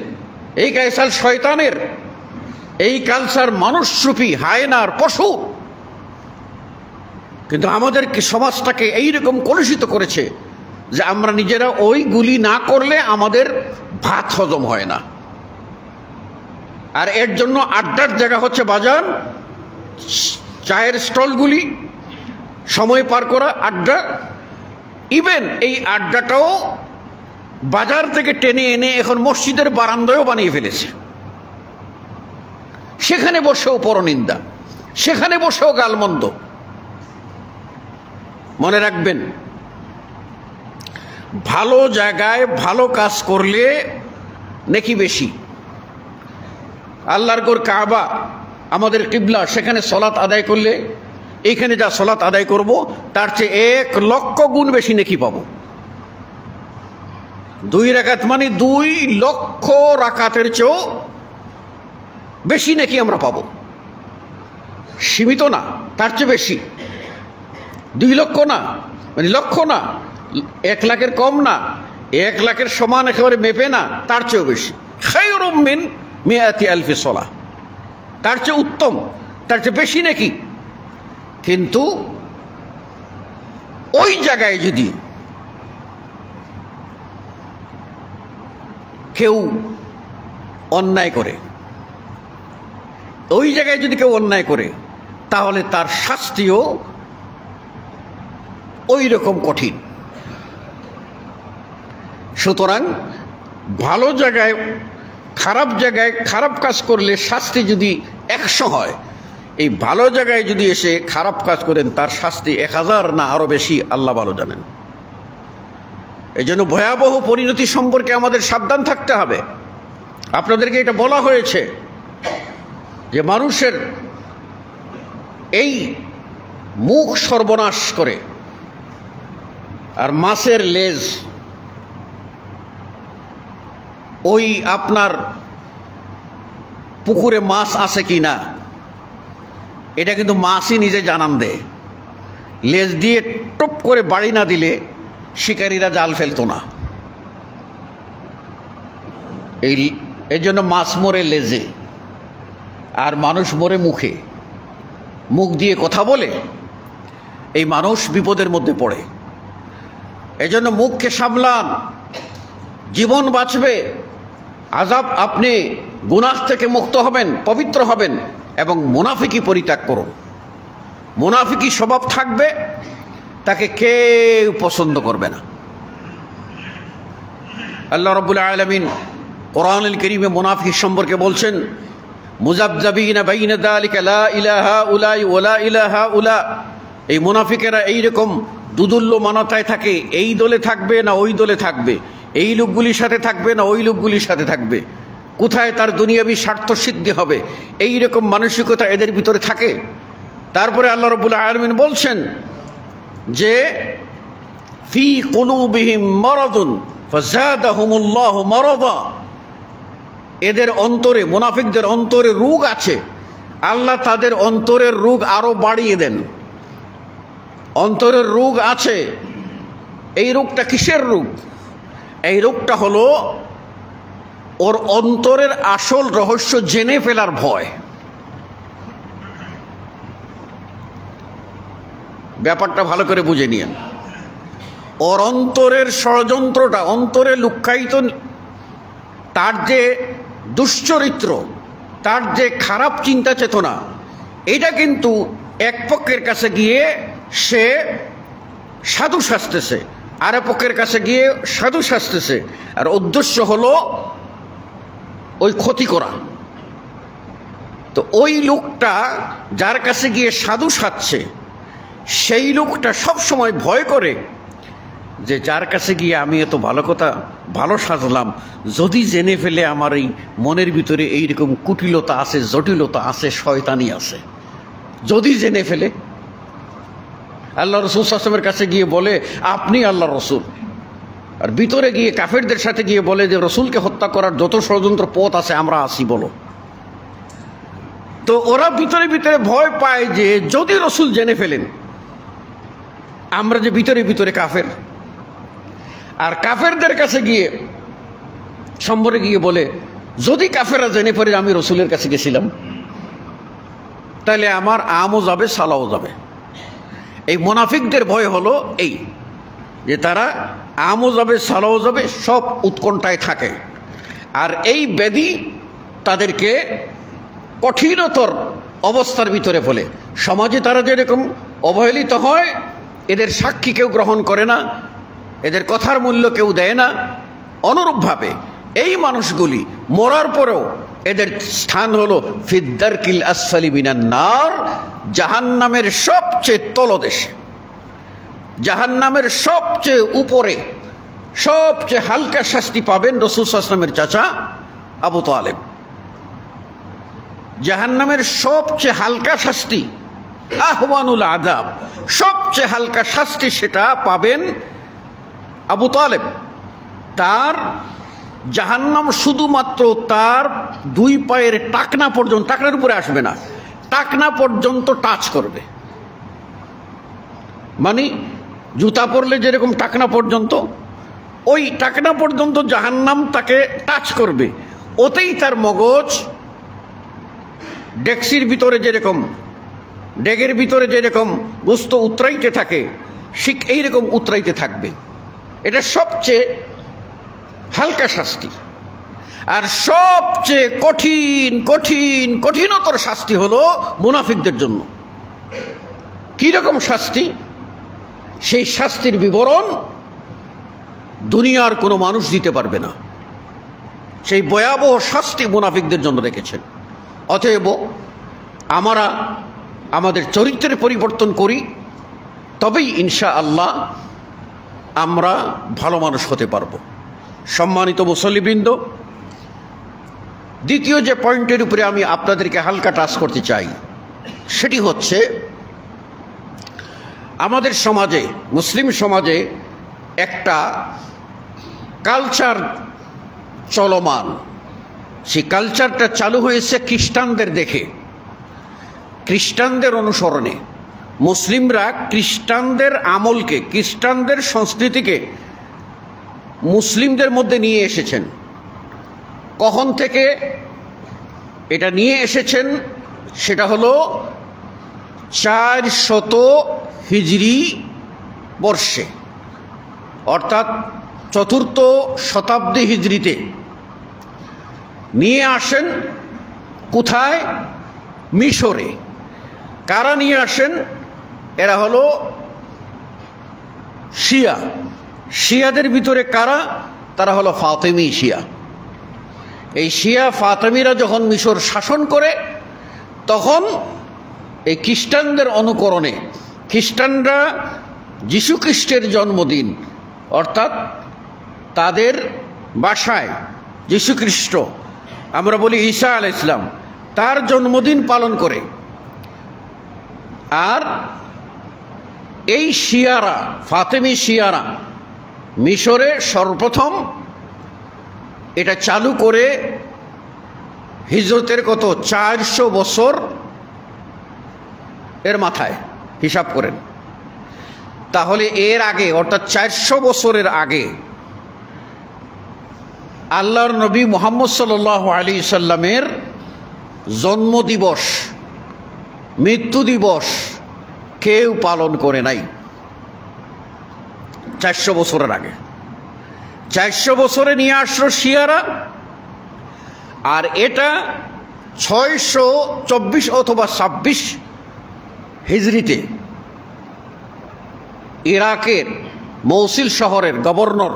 এই কালচার শয়তানের, এই কালচার মানুষরূপী হায়নার পশু। কিন্তু আমাদেরকে সমাজটাকে এইরকম কলুষিত করেছে যে আমরা নিজেরা ওইগুলি না করলে আমাদের ভাত হজম হয় না। আর এর জন্য আড্ডার জায়গা হচ্ছে বাজার, চায়ের স্টলগুলি, সময় পার করা আড্ডা। ইভেন এই আড্ডাটাও বাজার থেকে টেনে এনে এখন মসজিদের বারান্দায়ও বানিয়ে ফেলেছে, সেখানে বসেও পরনিন্দা, সেখানে বসেও গালমন্দ। মনে রাখবেন, ভালো জায়গায় ভালো কাজ করলে নেকি বেশি। আল্লাহর ঘর কাবা আমাদের কিবলা, সেখানে সলাত আদায় করলে এইখানে যা সলাত আদায় করব তার চেয়ে 1,00,000 গুণ বেশি নেকি পাবো। 2 রাকাত মানে 2,00,000 রাকাতের চেয়েও বেশি নেকি আমরা পাবো। সীমিত না, তার চেয়ে বেশি। 2 লক্ষ না, মানে লক্ষ না, 1 লাখের কম না, 1 লাখের সমান একেবারে মেপে না, তার চেয়েও বেশি। খায়রুম মিন মিআতি আলফি সালাহ, তার চেয়ে উত্তম, তার চেয়ে বেশি নাকি। কিন্তু ওই জায়গায় যদি কেউ অন্যায় করে, ওই জায়গায় যদি কেউ অন্যায় করে, তাহলে তার শাস্তিও ওই রকম কঠিন। সুতরাং ভালো জায়গায় খারাপ কাজ করলে শাস্তি যদি 100 হয়, এই ভালো জায়গায় যদি এসে খারাপ কাজ করেন তার শাস্তি 1000 না আরো বেশি, আল্লাহ ভালো জানেন। এই জন্য ভয়াবহ পরিণতি সম্পর্কে আমাদের সাবধান থাকতে হবে। আপনাদেরকে এটা বলা হয়েছে যে মানুষের এই মুখ সর্বনাশ করে, আর মাছের লেজ, ওই আপনার পুকুরে মাছ আছে কি না এটা কিন্তু মাছই নিজে জানান দেয়। লেজ দিয়ে টপ করে বাড়ি না দিলে শিকারীরা জাল ফেলতো না। এই জন্য মাছ মরে লেজে আর মানুষ মরে মুখে। মুখ দিয়ে কথা বলে এই মানুষ বিপদের মধ্যে পড়ে। এই জন্য মুখকে সামলান, জীবন বাঁচবে। আযাব, আপনি গুনাহ থেকে মুক্ত হবেন, পবিত্র হবেন, এবং মুনাফিকি পরিত্যাগ করুন। মুনাফিকি স্বভাব থাকবে, তাকে কেউ পছন্দ করবে না। আল্লাহ রাব্বুল আলামিন কোরআনুল কারীমে মুনাফিক সম্পর্কে বলছেন মুযাবযাবিনা বাইনা যালিকা লা ইলাহা উলাই ওয়ালা ইলাহা উলা। এই মুনাফিকেরা এইরকম দুদুল্য মানতায় থাকে, এই দলে থাকবে না ওই দলে থাকবে, এই লোকগুলির সাথে থাকবে না ওই লোকগুলির সাথে থাকবে, কোথায় তার দুনিয়াবী স্বার্থ সিদ্ধি হবে, এই রকম মানসিকতা এদের ভিতরে থাকে। তারপরে আল্লাহ রাব্বুল আলামিন বলছেন যে ফি কুলুবিহিম মারাদুন ফাযাদাহুমুল্লাহু মারাদা, এদের অন্তরে, মুনাফিকদের অন্তরে রোগ আছে, আল্লাহ তাদের অন্তরের রোগ আরো বাড়িয়ে দেন। অন্তরের রোগ আছে। এই রোগটা কিসের রোগ? এই রোগটা হলো ওর অন্তরের আসল রহস্য জেনে ফেলার ভয়। ব্যাপারটা ভালো করে বুঝে নিয়েন। ওর অন্তরের ষড়যন্ত্রটা, অন্তরে লুক্কায়িত তার যে দুশ্চরিত্র, তার যে খারাপ চিন্তা চেতনা, এটা কিন্তু এক পক্ষের কাছে গিয়ে সে সাধু সাজতেছে, আর এক পক্ষের কাছে গিয়ে সাধু সাজতেছে, আর উদ্দেশ্য হলো ওই ক্ষতি করা। তো ওই লোকটা যার কাছে গিয়ে সাধু সাজছে, সেই লোকটা সব সময় ভয় করে যে যার কাছে গিয়ে আমি এত ভালো কথা ভালো সাজলাম, যদি জেনে ফেলে আমার এই মনের ভিতরে এইরকম কুটিলতা আছে, জটিলতা আছে, শয়তানি আছে, যদি জেনে ফেলে। আল্লাহ রসুল সাল্লাল্লাহু আলাইহি ওয়াসাল্লামের কাছে গিয়ে বলে আপনি আল্লাহ রসুল, আর ভিতরে গিয়ে কাফেরদের সাথে গিয়ে বলে যে রসুলকে হত্যা করার যত ষড়যন্ত্র পথ আছে আমরা আসি বলো। তো ওরা ভিতরে ভিতরে ভয় পায় যে যদি রসুল জেনে ফেলেন আমরা যে ভিতরে ভিতরে কাফের। আর কাফেরদের কাছে গিয়ে সম্বরে গিয়ে বলে যদি কাফেররা জেনে পড়ে আমি রসুলের কাছে গেছিলাম, তাহলে আমার আমও যাবে সালাও যাবে। এই মুনাফিকদের ভয় হলো এই যে তারা আমও যাবে সালাও যাবে, সব উৎকণ্ঠায় থাকে। আর এই ব্যাধি তাদেরকে কঠিনতর অবস্থার ভিতরে ফেলে। সমাজে তারা যেরকম অবহেলিত হয়, এদের সাক্ষী কেউ গ্রহণ করে না, এদের কথার মূল্য কেউ দেয় না, অনুরূপভাবে এই মানুষগুলি মরার পরেও এদের স্থান হলো ফিদ্দারকিল আসফালি মিনান নার, জাহান্নামের সবচেয়ে তলদেশে, জাহান্নামের সবচেয়ে উপরে। সবচেয়ে হালকা শাস্তি পাবেন রাসূল সাল্লাল্লাহু আলাইহি ওয়াসাল্লামের চাচা আবু তালেব। জাহান্নামের সবচেয়ে হালকা শাস্তি, আহওয়ানুল আযাব, সবচেয়ে হালকা শাস্তি সেটা পাবেন আবু তালেব। তার জাহান্নাম শুধুমাত্র তার দুই পায়ের টাকনা পর্যন্ত, টাকনার উপরে আসবে না, টাকনা পর্যন্ত টাচ করবে। মানে জুতা পরলে যেরকম টাকনা পর্যন্ত, ওই টাকনা পর্যন্ত জাহান্নাম তাকে টাচ করবে। ওতেই তার মগজ ডেক্সির ভিতরে যেরকম, ডেগের ভিতরে যেরকম বস্তু উতরাইতে থাকে, ঠিক এইরকম উতরাইতে থাকবে। এটা সবচেয়ে হালকা শাস্তি। আর সবচেয়ে কঠিন কঠিন কঠিনতর শাস্তি হলো মুনাফিকদের জন্য। কি রকম শাস্তি? সেই শাস্তির বিবরণ দুনিয়ার কোনো মানুষ দিতে পারবে না। সেই ভয়াবহ শাস্তি মুনাফিকদের জন্য রেখেছেন। অতএব আমরা আমাদের চরিত্রের পরিবর্তন করি, তবেই ইনশাআল্লাহ আমরা ভালো মানুষ হতে পারব। সম্মানিত মুসল্লিবৃন্দ, দ্বিতীয় যে পয়েন্টের উপরে আমি আপনাদেরকে হালকা টাচ করতে চাই, সেটি হচ্ছে আমাদের সমাজে, মুসলিম সমাজে একটা কালচার চলমান। সেই কালচারটা চালু হয়েছে খ্রিস্টানদের দেখে, খ্রিস্টানদের অনুসরণে। মুসলিমরা খ্রিস্টানদের আমলকে, খ্রিস্টানদের সংস্কৃতিকে মুসলিমদের মধ্যে নিয়ে এসেছেন। কখন থেকে এটা নিয়ে এসেছেন? সেটা হলো 400 হিজরি বর্ষে, অর্থাৎ 4th শতাব্দী হিজরিতে নিয়ে আসেন। কোথায়? মিশরে। কারা নিয়ে আসেন? এরা হলো শিয়া। শিয়াদের ভিতরে কারা? তারা হলো ফাতেমি শিয়া। এই শিয়া ফাতেমিরা যখন মিশর শাসন করে, তখন এই খ্রিস্টানদের অনুকরণে খ্রিস্টানরা যীশু খ্রিস্টের জন্মদিন, অর্থাৎ তাদের ভাষায় যীশু খ্রিস্ট, আমরা বলি ঈসা আলাইহিস সালাম, তার জন্মদিন পালন করে। আর এই শিয়ারা, ফাতেমি শিয়ারা মিশরে সর্বপ্রথম এটা চালু করে হিজরতের কত 400 বছর এর মাথায় হিসাব করেন। তাহলে এর আগে, অর্থাৎ 400 বছরের আগে আল্লাহর নবী মুহাম্মদ সাল্লাল্লাহু আলাইহি সাল্লামের জন্মদিবস, মৃত্যু দিবস কেউ পালন করে নাই 400 বছরের আগে। 400 বছরে নিয়ে আসলো শিয়ারা, আর এটা 624 অথবা 26 হিজরিতে ইরাকের মৌসিল শহরের গভর্নর,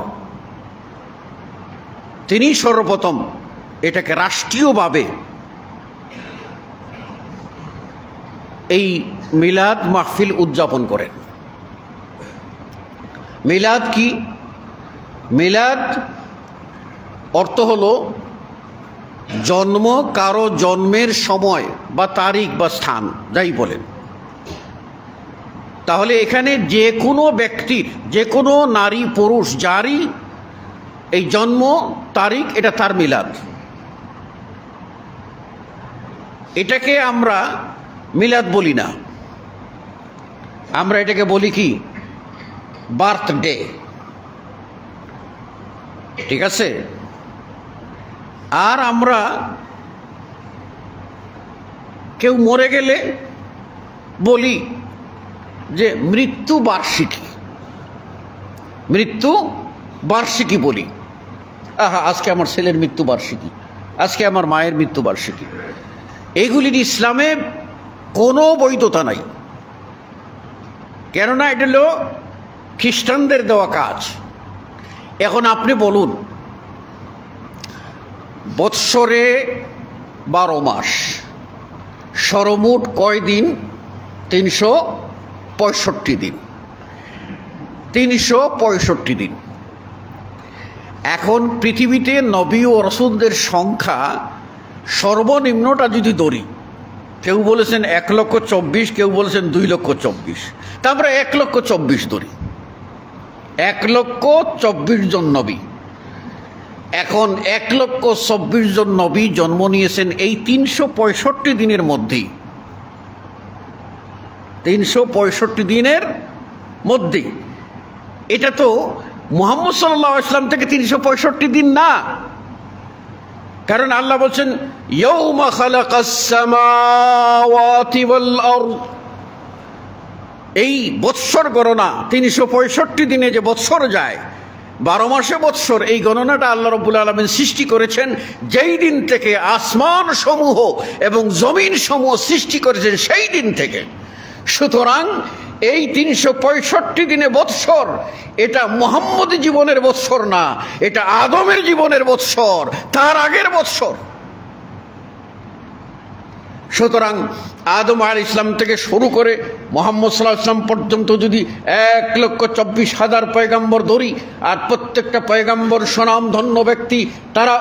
তিনি সর্বপ্রথম এটাকে রাষ্ট্রীয়ভাবে এই মিলাদ মাহফিল উদযাপন করেন। মিলাদ কি? মিলাদ অর্থ হলো জন্ম, কারো জন্মের সময় বা তারিখ বা স্থান যাই বলেন। তাহলে এখানে যে কোনো ব্যক্তির, যে কোনো নারী পুরুষ যারই এই জন্ম তারিখ, এটা তার মিলাদ। এটাকে আমরা মিলাদ বলি না, আমরা এটাকে বলি কি বার্থডে, ঠিক আছে? আর আমরা কেউ মরে গেলে বলি যে মৃত্যু বার্ষিকী, মৃত্যু বার্ষিকী বলি। আহা, আজকে আমার ছেলের মৃত্যু বার্ষিকী, আজকে আমার মায়ের মৃত্যু বার্ষিকী। এগুলির ইসলামে কোনো বৈধতা নাই, কেননা এটা হলো খ্রিস্টানদের দেওয়া কাজ। এখন আপনি বলুন, বৎসরে 12 মাস, সর্বমোট কয় দিন? 365 দিন, 365 দিন। এখন পৃথিবীতে নবী ও রাসূলদের সংখ্যা সর্বনিম্নটা যদি ধরি, কেউ বলেছেন 1,24,000, কেউ বলেছেন 2,24,000, তা আমরা 1,24,000 ধরি। 1,24,000 জন নবী। এখন 1,24,000 জন নবী জন্ম নিয়েছেন এই 365 দিনের মধ্যেই, 365 দিনের মধ্যেই। এটা তো মুহাম্মদ সাল্লাল্লাহু আলাইহি ওয়াসাল্লাম থেকে 365 দিন না, কারণ আল্লাহ বলছেন ইয়াউমা খালাকাস সামাওয়াতি ওয়াল আরদ। এই বৎসর গণনা 365 দিনে যে বৎসর যায়, 12 মাসে বৎসর, এই গণনাটা আল্লাহ রাব্বুল আলামিন সৃষ্টি করেছেন যেই দিন থেকে আসমান সমূহ এবং জমিন সমূহ সৃষ্টি করেছেন সেই দিন থেকে। সুতরাং এই 365 দিনে বৎসর, এটা মুহাম্মদ জীবনের বৎসর না, এটা আদমের জীবনের বৎসর, তার আগের বৎসর। সুতরাং আদম আলাইহিস সালাম থেকে শুরু করে মুহাম্মদ সাল্লাল্লাহু আলাইহি ওয়াসাল্লাম পর্যন্ত যদি 1,24,000 পয়গাম্বর ধরি, আর প্রত্যেকটা পয়গাম্বর স্বনামধন্য ব্যক্তি, তারা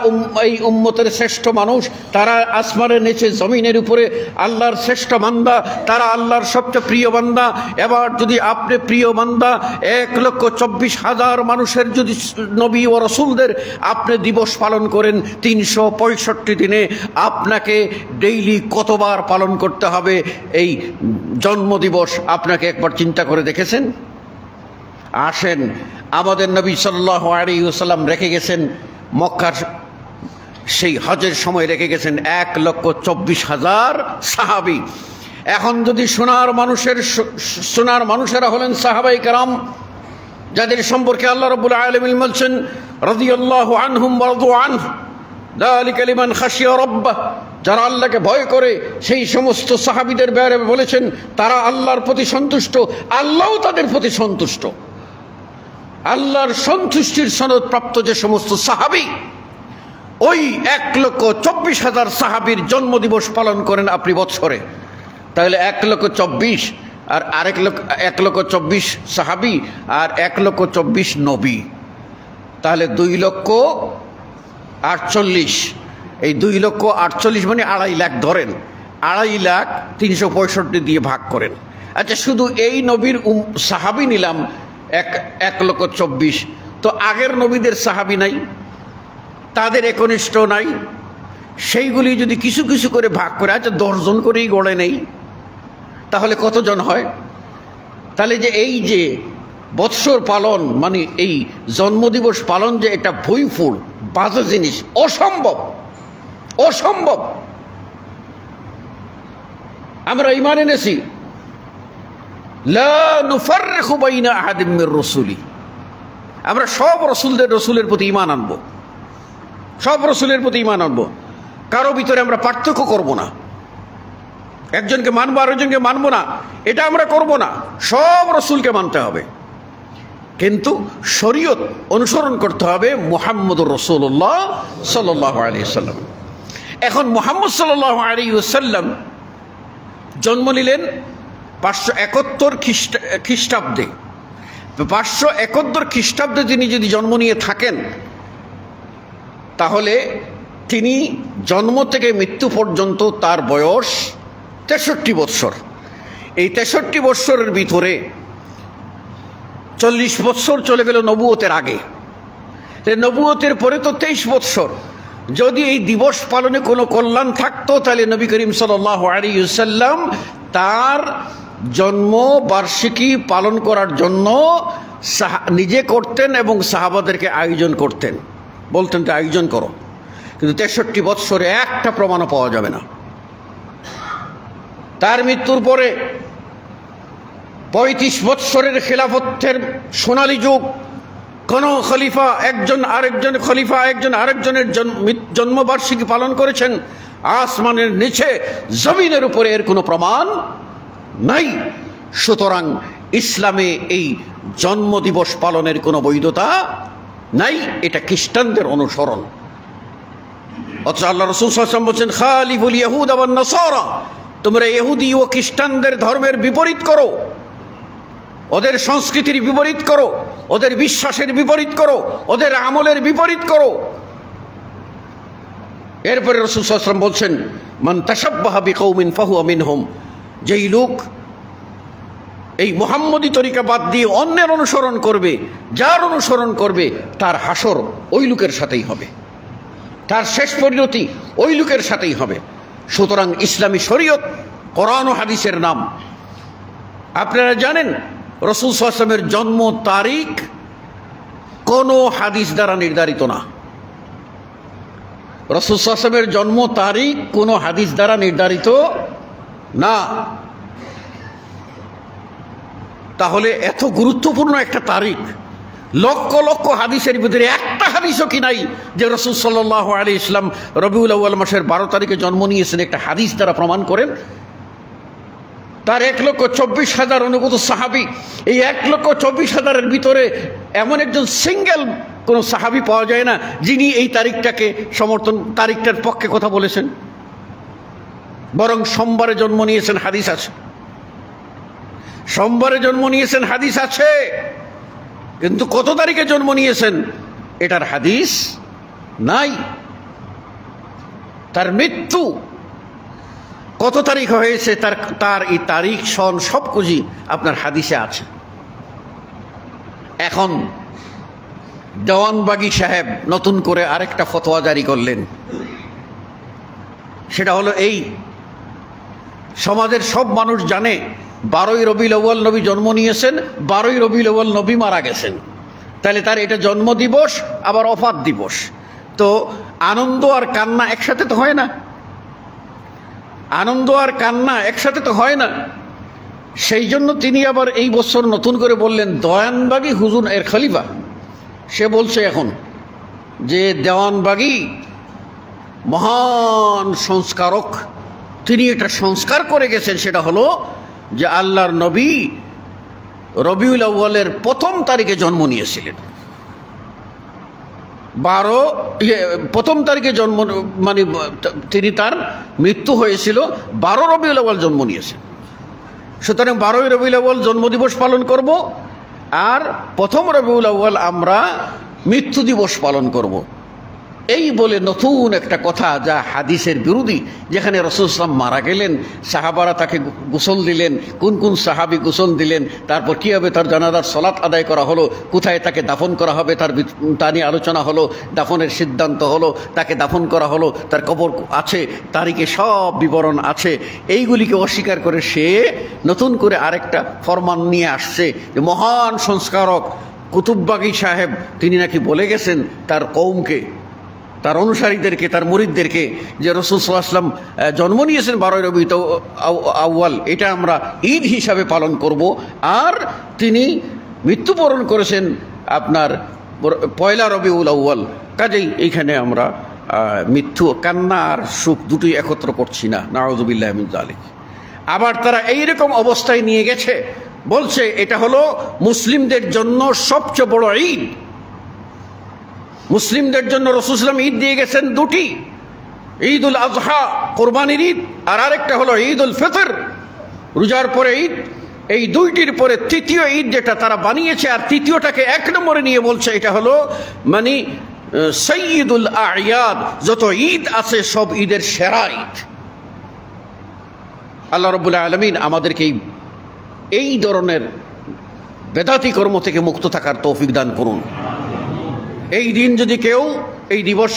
এই উম্মতের শ্রেষ্ঠ মানুষ, তারা আসমানের নিচে জমিনের উপরে আল্লাহর শ্রেষ্ঠ বান্দা, তারা আল্লাহর সবচেয়ে প্রিয় বান্দা। এবার যদি আপনি প্রিয় বান্দা 1,24,000 মানুষের যদি নবী ও রাসূলদের আপনি দিবস পালন করেন 365 দিনে, আপনাকে ডেইলি কতবার পালন করতে হবে এই জন্মদিবস? আপনাকে একবার চিন্তা করে দেখেছেন? আসেন, আমাদের নবী সাল্লাল্লাহু আলাইহি ওয়াসাল্লাম রেখে গেছেন মক্কার সেই হজের সময় রেখে গেছেন 1,24,000 সাহাবী। এখন যদি সোনার মানুষেরা হলেন সাহাবায়ে কেরাম, যাদের সম্পর্কে আল্লাহ রাব্বুল আলামিন বলছেন রাদিয়াল্লাহু আনহুম ওয়া রাদু আনহু যালিকা লিমান খাশিয়া রাব্বাহ, যারা আল্লাহকে ভয় করে, সেই সমস্ত সাহাবীদের ব্যাপারে বলেছেন তারা আল্লাহর প্রতি সন্তুষ্ট, আল্লাহও তাদের প্রতি সন্তুষ্ট। আল্লাহর সন্তুষ্টির সনদ প্রাপ্ত যে সমস্ত সাহাবী, ওই 1,24,000 সাহাবীর জন্মদিবস পালন করেন আপনি বৎসরে, তাহলে 1,24,000 আর 1,24,000 সাহাবী আর 1,24,000 নবী, তাহলে 2,48,000। এই 2,48,000 মানে 2.5 লাখ ধরেন, 2.5,365,000 দিয়ে ভাগ করেন। আচ্ছা, শুধু এই নবীর সাহাবী নিলাম 1,24,000, তো আগের নবীদের সাহাবী নাই, তাদের একনিষ্ঠ নাই, সেইগুলি যদি কিছু কিছু করে ভাগ করে, আচ্ছা 10 জন করেই গড়ে নেই, তাহলে কতজন হয়? তাহলে যে এই যে বৎসর পালন মানে এই জন্মদিবস পালন যে এটা ভুইফুল বাজে জিনিস, অসম্ভব অসম্ভব। আমরা ঈমান এনেছি লা নুফাররিকু বাইনা আহাদিম মির রাসূলি, আমরা সব রসুলের প্রতি ঈমান আনবো, সব রসুলের প্রতি ঈমান আনবো, কারো ভিতরে আমরা পার্থক্য করব না, একজনকে মানবো আরেকজনকে মানবো না, এটা আমরা করব না, সব রসুলকে মানতে হবে। কিন্তু শরীয়ত অনুসরণ করতে হবে মুহাম্মদুর রাসূলুল্লাহ সাল্লাল্লাহু আলাইহি ওয়াসাল্লাম। এখন মুহাম্মদ সাল্লাল্লাহু আলাইহি ওয়াসাল্লাম জন্ম নিলেন 571 খ্রিস্টাব্দে। 571 খ্রিস্টাব্দে তিনি যদি জন্ম নিয়ে থাকেন, তাহলে তিনি জন্ম থেকে মৃত্যু পর্যন্ত তার বয়স 63 বৎসর। এই 63 বৎসরের ভিতরে 40 বৎসর চলে গেল নবুয়তের আগে, নবুয়তের পরে তো 23 বৎসর। যদি এই দিবস পালনে কোনো কল্যাণ থাকতো, তাহলে নবী করিম সাল্লাল্লাহু আলাইহি ওয়াসাল্লাম তার জন্ম বার্ষিকী পালন করার জন্য নিজে করতেন এবং সাহাবাদেরকে আয়োজন করতেন, বলতেন যে আয়োজন করো। কিন্তু 63 বৎসরে একটা প্রমাণও পাওয়া যাবে না। তার মৃত্যুর পরে 35 বৎসরের খেলাফতের সোনালী যুগ, কোন খলিফা একজন আরেকজনের জন্মবার্ষিকী পালন করেছেন, আসমানের নিচে জমিনের উপরে এর কোনো প্রমাণ নাই। সুতরাং ইসলামে এই জন্মদিবস পালনের কোনো বৈধতা নাই, এটা খ্রিস্টানদের অনুসরণ। অথচ আল্লাহ রাসূল সাল্লাল্লাহু আলাইহি ওয়াসাল্লাম বলেন, খালিফুল ইয়াহুদ ওয়ান নাসারা, তোমরা ইহুদি ও খ্রিস্টানদের ধর্মের বিপরীত করো, ওদের সংস্কৃতির বিপরীত করো, ওদের বিশ্বাসের বিপরীত করো, ওদের আমলের বিপরীত করো। এরপরে রাসূল সাল্লাল্লাহু আলাইহি ওয়াসাল্লাম বলছেন, মান তাশাব্বাহা বিকওমিন ফাহুয়া মিনহুম, যেই লোক এই মুহাম্মদী তরিকা বাদ দিয়ে অন্যের অনুসরণ করবে, যার অনুসরণ করবে, তার হাসর ওই লোকের সাথেই হবে, তার শেষ পরিণতি ওই লোকের সাথেই হবে। সুতরাং ইসলামী শরীয়ত কোরআন ও হাদিসের নাম। আপনারা জানেন রাসূল সাল্লাল্লাহু আলাইহি ওয়াসাল্লামের জন্ম তারিখ কোনো হাদিস দ্বারা নির্ধারিত না। রাসূল সাল্লাল্লাহু আলাইহি ওয়াসাল্লামের জন্ম তারিখ কোনো হাদিস দ্বারা নির্ধারিত না। তাহলে এত গুরুত্বপূর্ণ একটা তারিখ, লক্ষ লক্ষ হাদিসের ভিতরে একটা হাদিসও কি নাই যে রাসূল সাল্লাল্লাহু আলাইহি ওয়াসাল্লাম রবিউল আউয়াল মাসের 12 তারিখে জন্ম নিয়েছেন, একটা হাদিস দ্বারা প্রমাণ করেন। তার 1,24,000 অনুগত সাহাবী, এই 1,24,000-এর ভিতরে এমন একজন সিঙ্গেল কোন সাহাবী পাওয়া যায় না যিনি এই তারিখটাকে তারিখটার পক্ষে কথা বলেছেন। বরং সোমবারে জন্ম নিয়েছেন হাদিস আছে, সোমবারে জন্ম নিয়েছেন হাদিস আছে, কিন্তু কত তারিখে জন্ম নিয়েছেন এটার হাদিস নাই। তার মৃত্যু কত তারিখ হয়েছে তার এই তারিখ সন সবকিছু আপনার হাদিসে আছে। এখন দেওয়ানবাগী সাহেব নতুন করে আরেকটা ফতোয়া জারি করলেন, সেটা হলো এই, সমাজের সব মানুষ জানে 12ই রবিউল আউয়াল নবী জন্ম নিয়েছেন, 12ই রবিউল আউয়াল নবী মারা গেছেন, তাহলে তার এটা জন্ম দিবস আবার ওফাত দিবস। তো আনন্দ আর কান্না একসাথে তো হয় না, আনন্দ আর কান্না একসাথে তো হয় না। সেই জন্য তিনি আবার এই বছর নতুন করে বললেন, দেওয়ানবাগী হুজুর এর খলিফা, সে বলছে এখন যে দেওয়ানবাগী মহান সংস্কারক, তিনি এটা সংস্কার করে গেছেন, সেটা হলো যে আল্লাহর নবী রবিউল আউয়ালের 1ম তারিখে জন্ম নিয়েছিলেন। প্রথম তারিখে জন্ম, মানে তিনি তার মৃত্যু হয়েছিল 12 রবিউল আউয়াল জন্ম নিয়েছেন। সুতরাং 12 রবিউল আউয়াল জন্মদিবস পালন করব, আর 1 রবিউল আউয়াল আমরা মৃত্যু দিবস পালন করব। এই বলে নতুন একটা কথা, যা হাদিসের বিরোধী, যেখানে রাসূল সাল্লাল্লাহু আলাইহি ওয়াসাল্লাম মারা গেলেন, সাহাবারা তাকে গোসল দিলেন, কোন কোন সাহাবী গোসল দিলেন, তারপর কীভাবে তার জানাজার সালাত আদায় করা হলো, কোথায় তাকে দাফন করা হবে তা নিয়ে আলোচনা হলো, দাফনের সিদ্ধান্ত হলো, তাকে দাফন করা হলো, তার কবর আছে, তারিখে সব বিবরণ আছে। এইগুলিকে অস্বীকার করে সে নতুন করে আরেকটা ফরমান নিয়ে আসছে যে মহান সংস্কারক কুতুববাগী সাহেব তিনি নাকি বলে গেছেন তার কওমকে, তার অনুসারীদেরকে, তার মুরিদদেরকে, যে রাসূল সাল্লাল্লাহু আলাইহি ওয়াসাল্লাম জন্ম নিয়েছেন 12 রবিউল আউয়াল, এটা আমরা ঈদ হিসাবে পালন করব, আর তিনি মৃত্যুবরণ করেছেন আপনার 1 রবিউল আউয়াল। কাজেই এইখানে আমরা মৃত্যু, কান্না আর সুখ দুটোই একত্র করছি না, নাউযুবিল্লাহি মিন যালিক। আবার তারা এইরকম অবস্থায় নিয়ে গেছে, বলছে এটা হলো মুসলিমদের জন্য সবচেয়ে বড় ঈদ। মুসলিমদের জন্য রাসূল সাল্লাল্লাহু আলাইহি ওয়াসাল্লাম ঈদ দিয়ে গেছেন দুটি, ঈদুল আযহা কোরবানির ঈদ, আর আরেকটা হলো ঈদুল ফিতর রোজার পরে ঈদ। এই দুইটির পরে তৃতীয় ঈদ যেটা তারা বানিয়েছে, আর তৃতীয়টাকে 1 নম্বরে নিয়ে বলছে এটা হলো মানে সাইয়্যিদুল আ'য়াদ, যত ঈদ আছে সব ঈদের সেরা ঈদ। আল্লাহ রাব্বুল আলামিন আমাদেরকে এই ধরনের বেদাতি কর্ম থেকে মুক্ত থাকার তৌফিক দান করুন। এই দিন যদি কেউ এই দিবস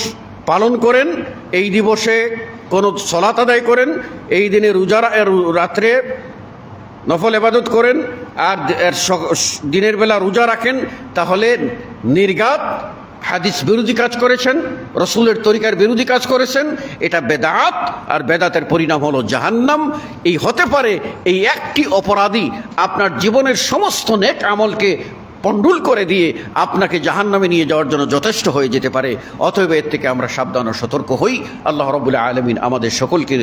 পালন করেন, এই দিবসে কোনো সালাত আদায় করেন, এই দিনে রাত্রে নফল ইবাদত করেন, আর দিনের বেলা রোজা রাখেন, তাহলে নির্ঘাত হাদিস বিরোধী কাজ করেছেন, রসুলের তরিকার বিরোধী কাজ করেছেন, এটা বেদাত, আর বেদাতের পরিণাম হলো জাহান্নাম। এই হতে পারে এই একটি অপরাধী আপনার জীবনের সমস্ত নেক আমলকে পণ্ডুল করে দিয়ে আপনাকে জাহান্নামে নিয়ে যাওয়ার জন্য যথেষ্ট হয়ে যেতে পারে। অতএব এর থেকে আমরা সাবধান ও সতর্ক হই। আল্লাহ রাব্বুল আলামিন আমাদের সকলকে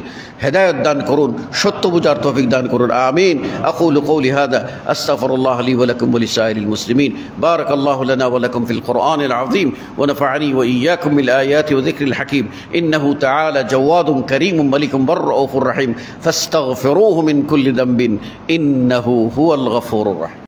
হেদায়েত দান করুন, সত্য বুঝার তৌফিক দান করুন। আমিন। আকুলু কওলি হাযা আস্তাগফিরুল্লাহ লি ওয়া লাকুম ওয়া লিসাইরিল মুসলিমিন। বারাকাল্লাহু লানা ওয়া লাকুম ফিল কুরআনিল আযীম ওয়া নাফা'নি ওয়া ইয়্যাকুম বিল আয়াতি ওয়া যিকরিল হাকীম। ইন্নাহু তাআলা জাওয়াদুন কারীমুন মালিকুম রাউফুর রহিম ফাস্তাগফিরুহু মিন কুল্লি যামবিন ইন্নাহু হুয়াল গফুরুর রহিম।